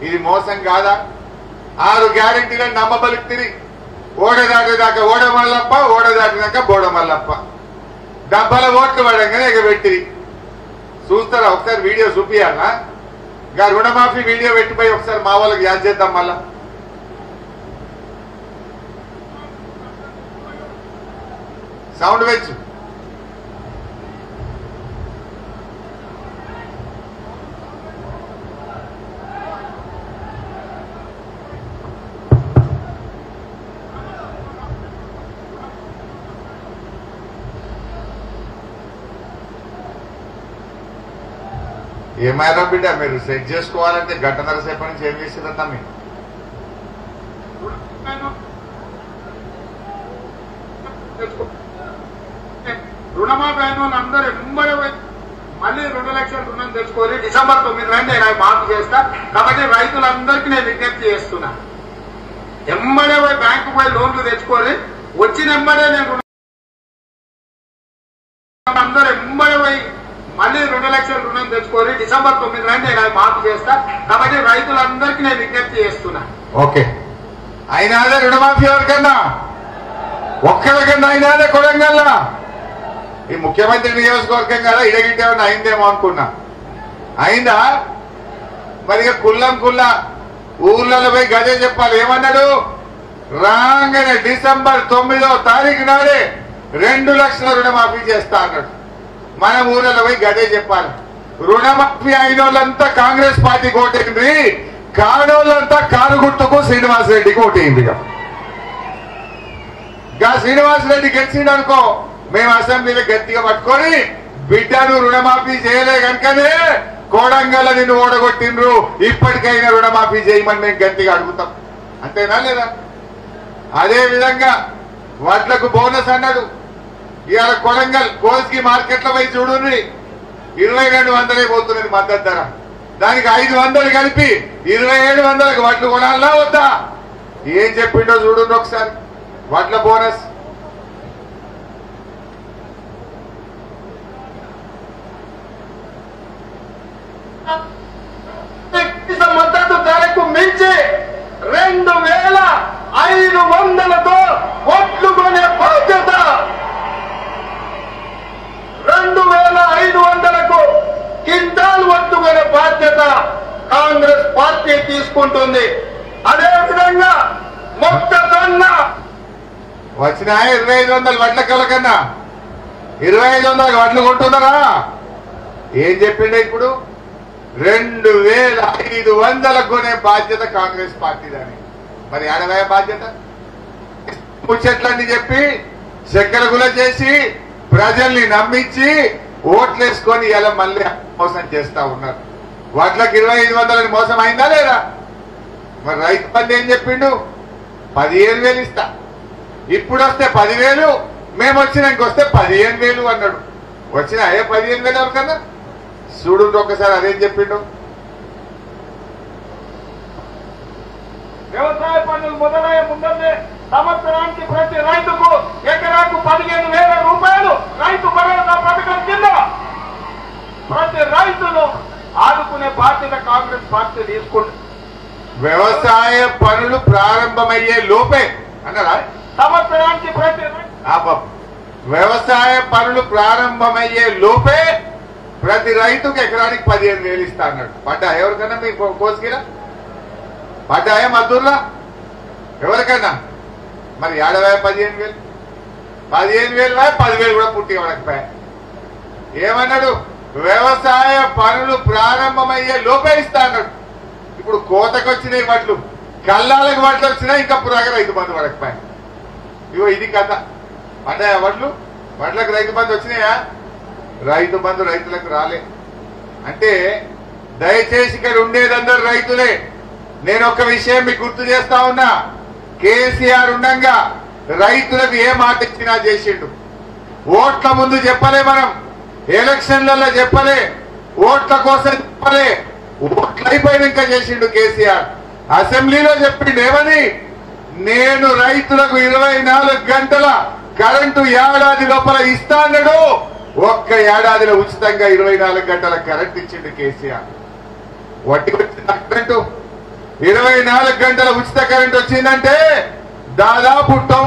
ఇది మోసం కాదా? 6 గ్యారెంటీలను నమ్మబలికిరి. ఓడ దాటిదాకా ఓడ మల్లప్ప, ఓడ దాటిదాకా బోడ మల్లప్ప. డబ్బల ఓట్లు పడంగానే ఎగబెట్టిరి. చూస్తారా? ఒకసారి వీడియో చూపియాలా? ఇంకా రుణమాఫీ వీడియో పెట్టిపోయి ఒకసారి మా వాళ్ళకి యాద్ చేద్దాం. మళ్ళా సౌండ్ పెంచు. ఏమైనా బిడ్డ మీరు సెట్ చేసుకోవాలంటే గంటన్నర సేపటి నుంచి ఏం చేసిందా? మీరు రుణమాఫీ అయిన అందరూ ఎంబడే మళ్ళీ 2 లక్షల రుణం తెచ్చుకోవాలి. డిసెంబర్ 9 నేను మాఫీ చేస్తా. కాబట్టి రైతులందరికీ నేను విజ్ఞప్తి చేస్తున్నా, ఎంబడే పోయి బ్యాంకు పోయి లోన్లు తెచ్చుకోవాలి. వచ్చిన ఎంబడే నేను అందరూ ఎంబడే పోయి మళ్ళీ 2 లక్షల రుణం తెచ్చుకోవాలి. డిసెంబర్ 9 నేను మాఫీ చేస్తా. కాబట్టి రైతులందరికీ నేను విజ్ఞప్తి చేస్తున్నా. ఓకే, అయినాదే రుణమాఫీ ఎవరికన్నా ఒక్కరికన్నా అయినాదే కొడంగల్లా. ఈ ముఖ్యమంత్రి నియోజకవర్గం కదా, ఇడగిట్టేమన్నా అయిందేమో అనుకున్నా. అయిందా? మరి కుల్లం కుల్లా ఊర్లలో పోయి గదే చెప్పాలి. ఏమన్నాడు? రాగానే డిసెంబర్ 9వ తారీఖు నాడే 2 లక్షల రుణమాఫీ చేస్తా అన్నాడు. మన ఊర్లలో పోయి గదే చెప్పాలి. రుణమాఫీ అయిన వాళ్ళంతా కాంగ్రెస్ పార్టీకి ఓటైంది, కానోళ్ళంతా కారు గుర్తుకు శ్రీనివాసరెడ్డికి ఓటైంది. గా శ్రీనివాసరెడ్డి గెలిచిండు అనుకో, మేము అసెంబ్లీలో గట్టిగా పట్టుకొని బిడ్డను రుణమాఫీ చేయలే కనుకనే కోడంగల్ నిన్ను ఓడగొట్టిండ్రు, ఇప్పటికైనా రుణమాఫీ చేయమని మేము గట్టిగా అడుగుతాం. అంతేనా లేదా? అదే విధంగా వడ్లకు బోనస్ అన్నాడు. ఇవాళ కొడంగల్ కోల్స్కి మార్కెట్లో పోయి చూడుండ్రి, 2200 పోతున్నది మద్దతు ధర. దానికి 500 కలిపి 2700కు వడ్లు కొనాలా వద్దా? ఏం చెప్పిండో చూడండి ఒకసారి. వడ్ల బోనస్ మద్దతు ధరకు మించి 2500తో ఒట్లు కొనే బాధ్యత, 2500కు కింటాల్ ఒట్లు కొనే బాధ్యత కాంగ్రెస్ పార్టీ తీసుకుంటుంది. అదేవిధంగా మొక్కజొన్న వచ్చినాయా 2500 వడ్ల కన్నా 2500 వడ్లు కొంటున్నారా? ఏం చెప్పిండే ఇప్పుడు? 2500 కొనే బాధ్యత కాంగ్రెస్ పార్టీదని. మరి ఆడవే బాధ్యత? ముచ్చట్లన్నీ చెప్పి చక్కెర గుల చేసి ప్రజల్ని నమ్మించి ఓట్లేసుకొని ఇలా మళ్ళీ మోసం చేస్తా ఉన్నారు. వడ్లకు 2500 మోసం అయిందా లేదా? మరి రైతు బంధు ఏం చెప్పిండు? 15,000 ఇస్తా. ఇప్పుడు వస్తే 10,000, మేము వచ్చినాక వస్తే 15,000 అన్నాడు. వచ్చిన 15,000 ఎవరికన్నా చూడు ఒకసారి. అదేం చెప్పిండు? వ్యవసాయ పనులు మొదలయ్యే ముందే సంవత్సరానికి ప్రతి రైతుకు ఎకరాకు 15,000 రూపాయలు రైతు భరోసా పథకం కింద ప్రతి రైతును ఆదుకునే బాధ్యత కాంగ్రెస్ పార్టీ తీసుకుంటుంది. వ్యవసాయ పనులు ప్రారంభమయ్యే లోపే అన్నారా? సంవత్సరానికి ప్రతి వ్యవసాయ పనులు ప్రారంభమయ్యే లోపే ప్రతి రైతుకు ఎకరానికి 15,000 ఇస్తా అన్నాడు. పడ్డా ఎవరికన్నా? మీకు కోసుకిరా పడ్డాయా? మద్దూర్లా ఎవరికన్నా? మరి 15,000 10,000 కూడా పుట్టి ఎవడకపోయా. ఏమన్నాడు? వ్యవసాయ పనులు ప్రారంభమయ్యే లోపే ఇస్తా అన్నాడు. ఇప్పుడు కోతకు వచ్చినాయి వడ్లు, కల్లాలకు వడ్లు వచ్చినాయి, ఇంకా పురాగా రైతు బంధు పడకపోయా. ఇగో ఇది కథ. పడ్డాయా వడ్లు? వడ్లకు రైతు బంధు వచ్చినాయా? రైతు బంధు రైతులకు రాలే. అంటే దయచేసి ఇక్కడ ఉండేదందరూ రైతులే. నేను ఒక విషయం మీకు గుర్తు చేస్తా ఉన్నా. కేసీఆర్ ఉండగా రైతులకు ఏ మాట ఇచ్చినా చేసిండు. ఓట్ల ముందు చెప్పలే, మనం ఎలక్షన్లలో చెప్పలే, ఓట్ల కోసం చెప్పలే. ఓట్లు అయిపోయినాక చేసిండు కేసీఆర్. అసెంబ్లీలో చెప్పిండు ఏమని? నేను రైతులకు 24 గంటల కరెంటు ఏడాది లోపల ఇస్తా అన్నాడు. ఒక్క ఏడాదిలో ఉచితంగా 24 గంటల కరెంట్ ఇచ్చిండు కేసీఆర్. వడ్డీ వచ్చిందా కరెంటు? 24 గంటల ఉచిత కరెంట్ వచ్చిందంటే దాదాపు